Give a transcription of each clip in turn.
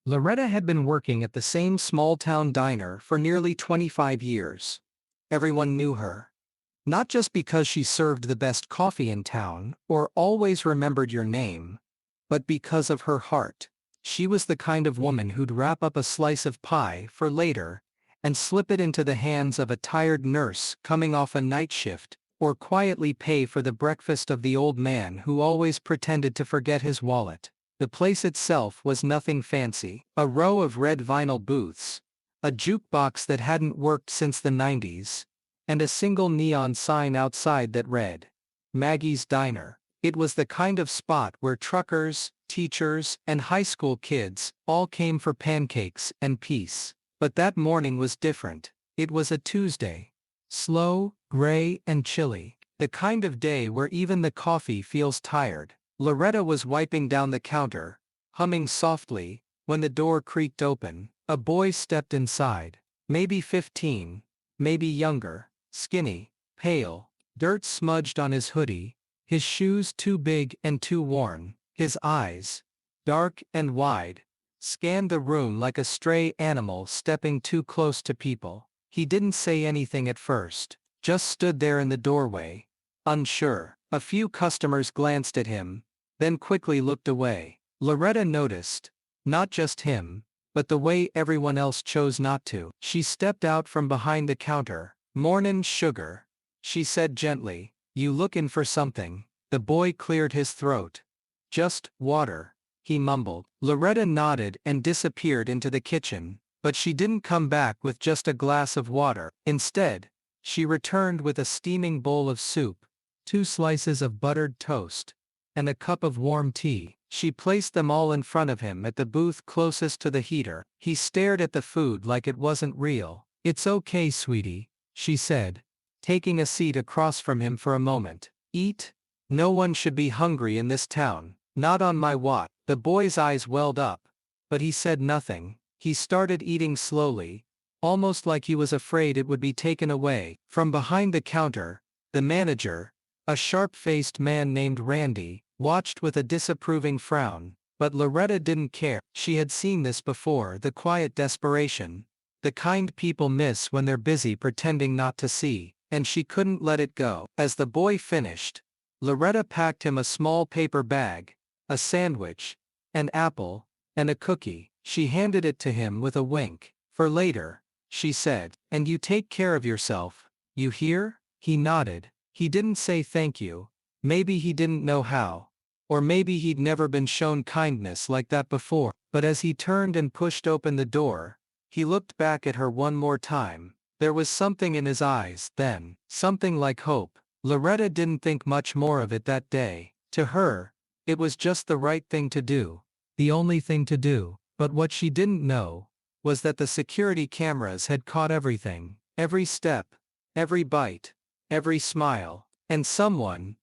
Loretta had been working at the same small-town diner for nearly 25 years. Everyone knew her. Not just because she served the best coffee in town or always remembered your name, but because of her heart. She was the kind of woman who'd wrap up a slice of pie for later and slip it into the hands of a tired nurse coming off a night shift, or quietly pay for the breakfast of the old man who always pretended to forget his wallet. The place itself was nothing fancy, a row of red vinyl booths, a jukebox that hadn't worked since the 90s, and a single neon sign outside that read, Maggie's Diner. It was the kind of spot where truckers, teachers, and high school kids all came for pancakes and peace. But that morning was different. It was a Tuesday. Slow, gray, and chilly. The kind of day where even the coffee feels tired. Loretta was wiping down the counter, humming softly, when the door creaked open. A boy stepped inside. Maybe 15, maybe younger, skinny, pale, dirt smudged on his hoodie, his shoes too big and too worn. His eyes, dark and wide, scanned the room like a stray animal stepping too close to people. He didn't say anything at first, just stood there in the doorway, unsure. A few customers glanced at him, then quickly looked away. Loretta noticed, not just him, but the way everyone else chose not to. She stepped out from behind the counter. "Mornin', sugar," she said gently. "You lookin' for something?" The boy cleared his throat. "Just water," he mumbled. Loretta nodded and disappeared into the kitchen, but she didn't come back with just a glass of water. Instead, she returned with a steaming bowl of soup, 2 slices of buttered toast, and a cup of warm tea. She placed them all in front of him at the booth closest to the heater. He stared at the food like it wasn't real. "It's okay, sweetie," she said, taking a seat across from him for a moment. "Eat. No one should be hungry in this town. Not on my watch." The boy's eyes welled up, but he said nothing. He started eating slowly, almost like he was afraid it would be taken away. From behind the counter, the manager, a sharp-faced man named Randy, watched with a disapproving frown. But Loretta didn't care. She had seen this before, the quiet desperation, the kind people miss when they're busy pretending not to see, and she couldn't let it go. As the boy finished, Loretta packed him a small paper bag, a sandwich, an apple, and a cookie. She handed it to him with a wink. "For later," she said. "And you take care of yourself, you hear?" He nodded. He didn't say thank you. Maybe he didn't know how. Or maybe he'd never been shown kindness like that before. But as he turned and pushed open the door, he looked back at her one more time. There was something in his eyes then, something like hope. Loretta didn't think much more of it that day. To her, it was just the right thing to do. The only thing to do. But what she didn't know was that the security cameras had caught everything. Every step, every bite, every smile. And someone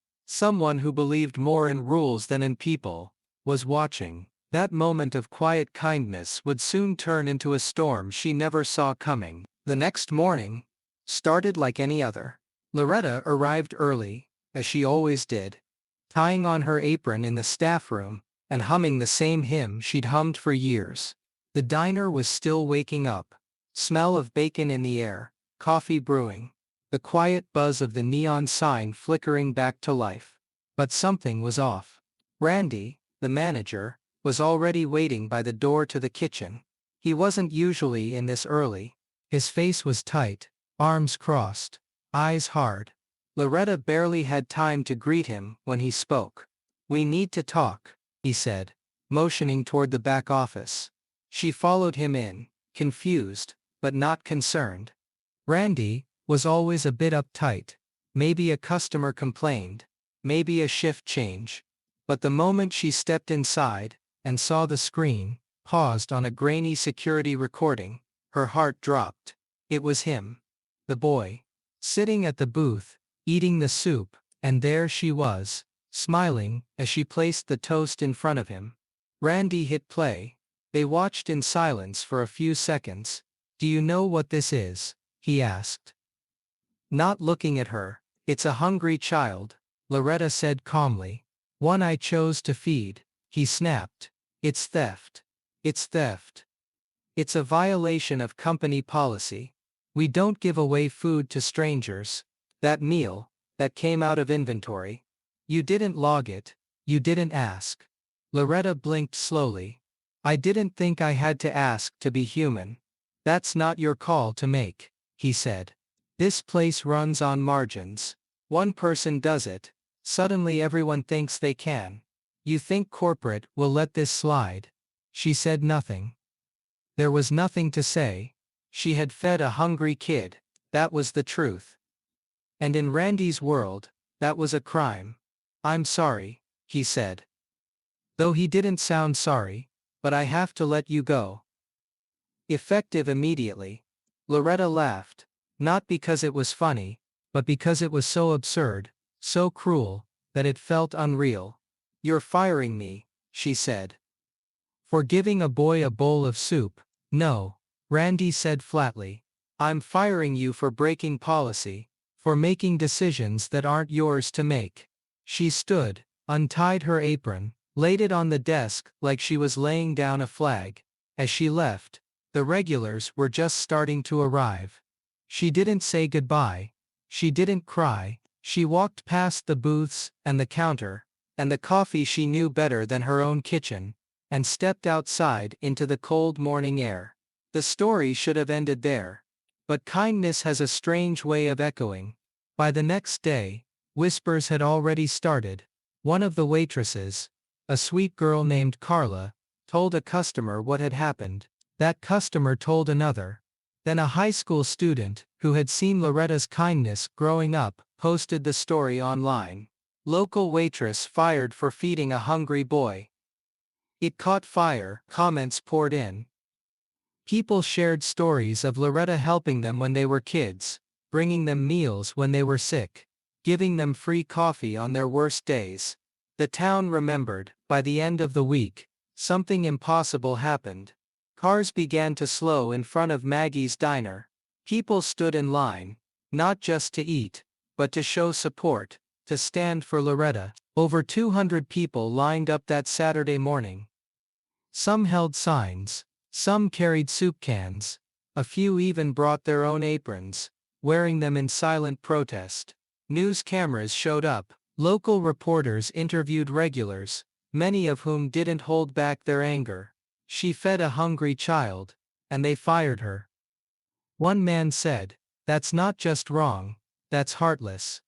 who believed more in rules than in people, was watching. That moment of quiet kindness would soon turn into a storm she never saw coming. The next morning started like any other. Loretta arrived early, as she always did, tying on her apron in the staff room, and humming the same hymn she'd hummed for years. The diner was still waking up. Smell of bacon in the air, coffee brewing, the quiet buzz of the neon sign flickering back to life. But something was off. Randy, the manager, was already waiting by the door to the kitchen. He wasn't usually in this early. His face was tight, arms crossed, eyes hard. Loretta barely had time to greet him when he spoke. "We need to talk," he said, motioning toward the back office. She followed him in, confused, but not concerned. Randy was always a bit uptight. Maybe a customer complained, maybe a shift change. But the moment she stepped inside and saw the screen, paused on a grainy security recording, her heart dropped. It was him. The boy. Sitting at the booth, eating the soup, and there she was, smiling as she placed the toast in front of him. Randy hit play. They watched in silence for a few seconds. "Do you know what this is?" he asked. Not looking at her. "It's a hungry child," Loretta said calmly. "One I chose to feed," he snapped. "It's theft. It's theft. It's a violation of company policy. We don't give away food to strangers. That meal, that came out of inventory. You didn't log it. You didn't ask. Loretta blinked slowly. I didn't think I had to ask to be human. That's not your call to make, he said. This place runs on margins. One person does it. Suddenly everyone thinks they can. You think corporate will let this slide? She said nothing. There was nothing to say. She had fed a hungry kid. That was the truth. And in Randy's world, that was a crime. I'm sorry, he said. Though he didn't sound sorry, but I have to let you go. Effective immediately. Loretta laughed, not because it was funny, but because it was so absurd, so cruel, that it felt unreal. You're firing me, she said. For giving a boy a bowl of soup? No, Randy said flatly. I'm firing you for breaking policy, for making decisions that aren't yours to make. She stood, untied her apron, laid it on the desk like she was laying down a flag. As she left, the regulars were just starting to arrive. She didn't say goodbye. She didn't cry. She walked past the booths and the counter, and the coffee she knew better than her own kitchen, and stepped outside into the cold morning air. The story should have ended there. But kindness has a strange way of echoing. By the next day, whispers had already started. One of the waitresses, a sweet girl named Carla, told a customer what had happened. That customer told another. Then a high school student, who had seen Loretta's kindness growing up, posted the story online. Local waitress fired for feeding a hungry boy. It caught fire, comments poured in. People shared stories of Loretta helping them when they were kids, bringing them meals when they were sick, giving them free coffee on their worst days. The town remembered. By the end of the week, something impossible happened. Cars began to slow in front of Maggie's diner. People stood in line, not just to eat, but to show support, to stand for Loretta. Over 200 people lined up that Saturday morning. Some held signs, some carried soup cans, a few even brought their own aprons, wearing them in silent protest. News cameras showed up, local reporters interviewed regulars, many of whom didn't hold back their anger. She fed a hungry child, and they fired her. One man said, "That's not just wrong, that's heartless."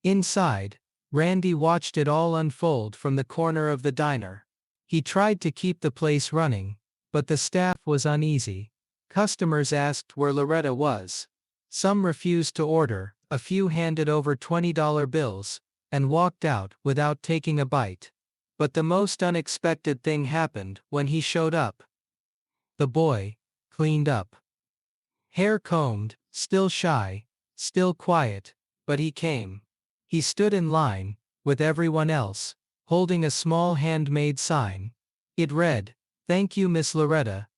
Inside, Randy watched it all unfold from the corner of the diner. He tried to keep the place running, but the staff was uneasy. Customers asked where Loretta was. Some refused to order, a few handed over $20 bills, and walked out without taking a bite. But the most unexpected thing happened when he showed up. The boy, cleaned up. Hair combed, still shy, still quiet, but he came. He stood in line, with everyone else, holding a small handmade sign. It read, "Thank you, Miss Loretta.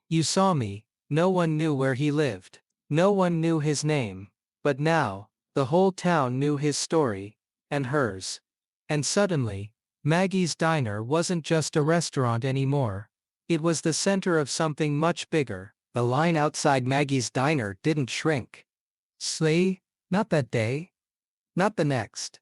You saw me." No one knew where he lived. No one knew his name. But now, the whole town knew his story, and hers. And suddenly, Maggie's Diner wasn't just a restaurant anymore. It was the center of something much bigger. The line outside Maggie's Diner didn't shrink. Slay? Not that day. Not the next.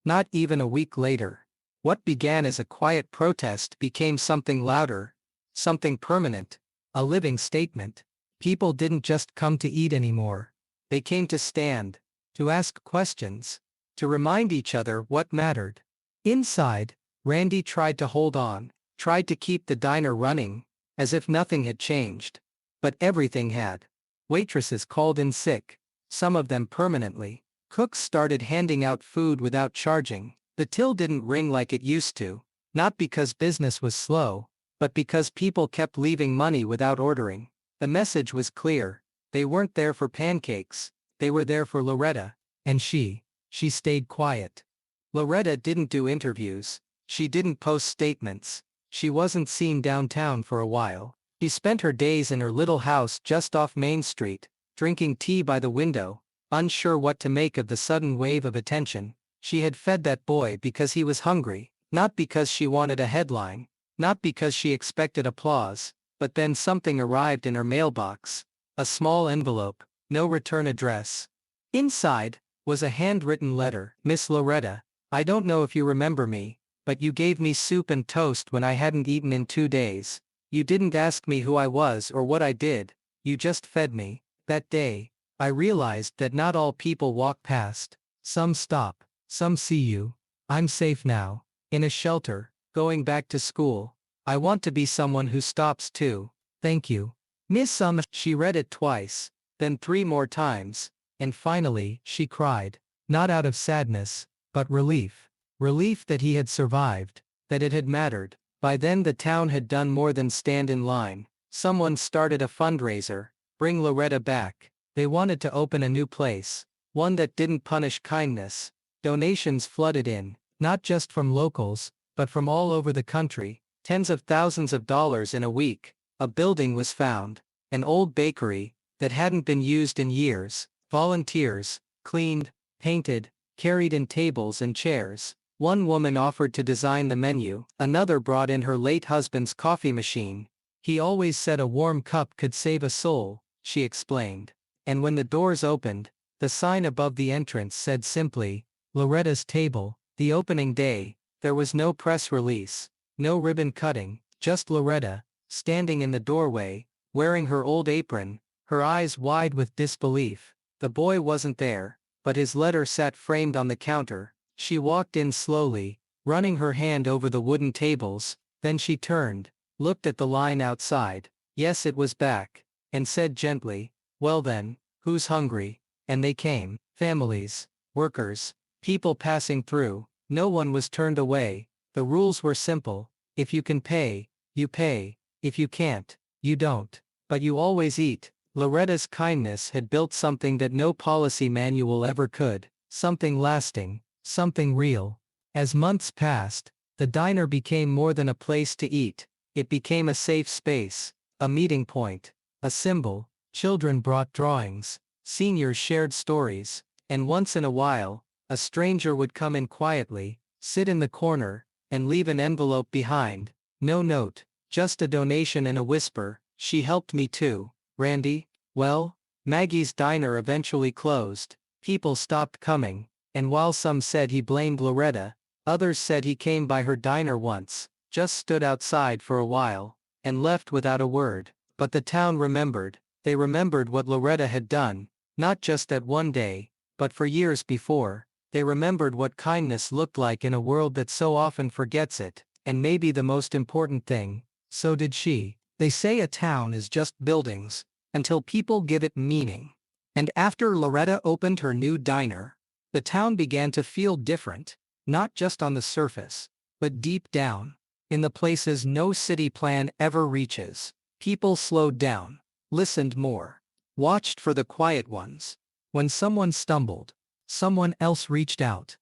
Not even a week later. What began as a quiet protest became something louder, something permanent, a living statement. People didn't just come to eat anymore. They came to stand, to ask questions, to remind each other what mattered. Inside, Randy tried to hold on, tried to keep the diner running, as if nothing had changed. But everything had. Waitresses called in sick, some of them permanently. Cooks started handing out food without charging. The till didn't ring like it used to, not because business was slow, but because people kept leaving money without ordering. The message was clear. They weren't there for pancakes, they were there for Loretta. And she stayed quiet. Loretta didn't do interviews, she didn't post statements, she wasn't seen downtown for a while. She spent her days in her little house just off Main Street, drinking tea by the window, unsure what to make of the sudden wave of attention. She had fed that boy because he was hungry, not because she wanted a headline, Not because she expected applause, but then something arrived in her mailbox. A small envelope, no return address. Inside was a handwritten letter. Miss Loretta, I don't know if you remember me, but you gave me soup and toast when I hadn't eaten in 2 days. You didn't ask me who I was or what I did, you just fed me. That day, I realized that not all people walk past. Some stop, some see you. I'm safe now, in a shelter, going back to school. I want to be someone who stops too. Thank you. Miss She read it twice, then 3 more times, and finally, she cried. Not out of sadness, but relief. Relief that he had survived, that it had mattered. By then the town had done more than stand in line. Someone started a fundraiser, Bring Loretta Back. They wanted to open a new place, one that didn't punish kindness. Donations flooded in, not just from locals, but from all over the country, tens of thousands of dollars in a week. A building was found, an old bakery, that hadn't been used in years. Volunteers, cleaned, painted, carried in tables and chairs. One woman offered to design the menu, another brought in her late husband's coffee machine. He always said a warm cup could save a soul, she explained. And when the doors opened, the sign above the entrance said simply, Loretta's Table. The opening day, there was no press release, no ribbon cutting, just Loretta, standing in the doorway, wearing her old apron, her eyes wide with disbelief. The boy wasn't there, but his letter sat framed on the counter. She walked in slowly, running her hand over the wooden tables, then she turned, looked at the line outside. Yes, it was back, and said gently, well then, who's hungry? And they came, families, workers, people passing through. No one was turned away. The rules were simple. If you can pay, you pay. If you can't, you don't. But you always eat. Loretta's kindness had built something that no policy manual ever could, something lasting, something real. As months passed, the diner became more than a place to eat. It became a safe space, a meeting point, a symbol. Children brought drawings, seniors shared stories, and once in a while, a stranger would come in quietly, sit in the corner, and leave an envelope behind. No note, just a donation and a whisper, she helped me too. Randy? Well, Maggie's diner eventually closed. People stopped coming, and while some said he blamed Loretta, others said he came by her diner once, just stood outside for a while, and left without a word. But the town remembered. They remembered what Loretta had done, not just that one day, but for years before. They remembered what kindness looked like in a world that so often forgets it, and maybe the most important thing, so did she. They say a town is just buildings, until people give it meaning. And after Loretta opened her new diner, the town began to feel different, not just on the surface, but deep down, in the places no city plan ever reaches. People slowed down, listened more, watched for the quiet ones. When someone stumbled, someone else reached out.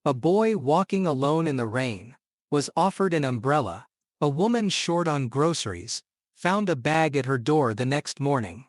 A boy walking alone in the rain was offered an umbrella. A woman short on groceries found a bag at her door the next morning.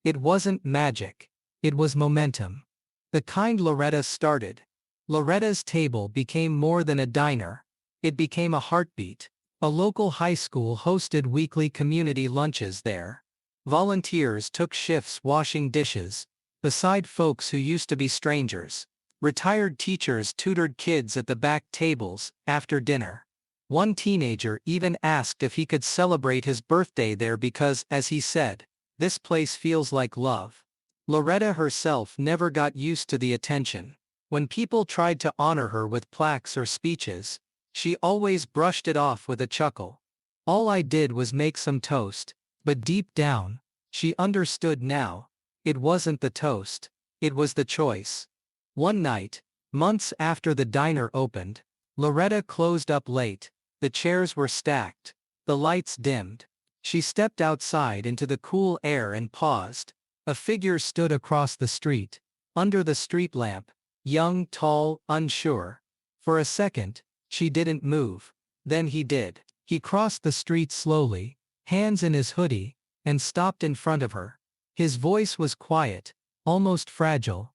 It wasn't magic. It was momentum. The kind Loretta started. Loretta's Table became more than a diner. It became a heartbeat. A local high school hosted weekly community lunches there. Volunteers took shifts washing dishes, beside folks who used to be strangers. Retired teachers tutored kids at the back tables after dinner. One teenager even asked if he could celebrate his birthday there because, as he said, this place feels like love. Loretta herself never got used to the attention. When people tried to honor her with plaques or speeches, she always brushed it off with a chuckle. All I did was make some toast. But deep down, she understood now. It wasn't the toast. It was the choice. One night, months after the diner opened, Loretta closed up late. The chairs were stacked. The lights dimmed. She stepped outside into the cool air and paused. A figure stood across the street, under the street lamp, young, tall, unsure. For a second, she didn't move. Then he did. He crossed the street slowly, hands in his hoodie, and stopped in front of her. His voice was quiet, almost fragile.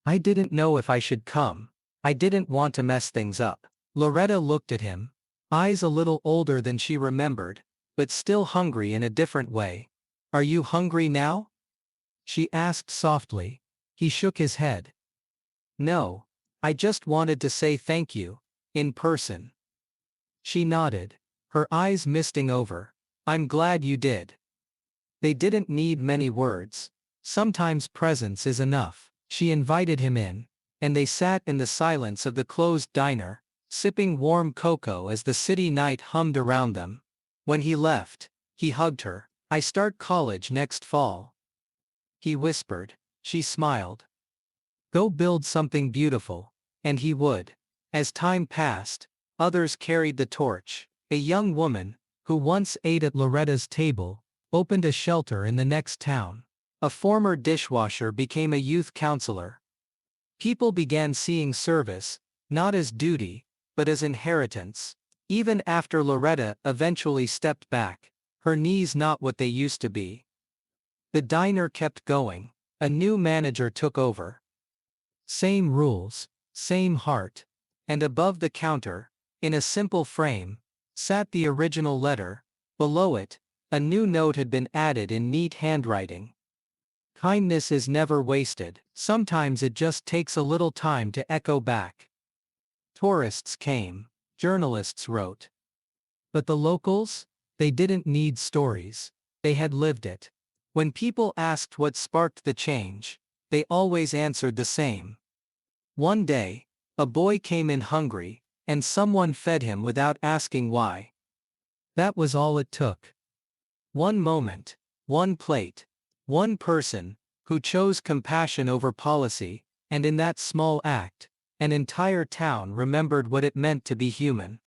I didn't know if I should come. I didn't want to mess things up. Loretta looked at him. eyes a little older than she remembered, but still hungry in a different way. Are you hungry now? She asked softly. He shook his head. No, I just wanted to say thank you, in person. She nodded, her eyes misting over. I'm glad you did. They didn't need many words. Sometimes presence is enough. She invited him in, and they sat in the silence of the closed diner, sipping warm cocoa as the city night hummed around them. When he left, he hugged her. I start college next fall. He whispered. She smiled. Go build something beautiful. And he would. As time passed, others carried the torch. A young woman, who once ate at Loretta's table, opened a shelter in the next town. A former dishwasher became a youth counselor. People began seeing service, not as duty, but as inheritance. Even after Loretta eventually stepped back, her knees not what they used to be. The diner kept going. A new manager took over. Same rules, same heart. And above the counter, in a simple frame, sat the original letter. Below it, a new note had been added in neat handwriting. Kindness is never wasted. Sometimes it just takes a little time to echo back. Tourists came, journalists wrote. But the locals? They didn't need stories. They had lived it. When people asked what sparked the change, they always answered the same. One day, a boy came in hungry, and someone fed him without asking why. That was all it took. One moment, one plate, one person, who chose compassion over policy, and in that small act, an entire town remembered what it meant to be human.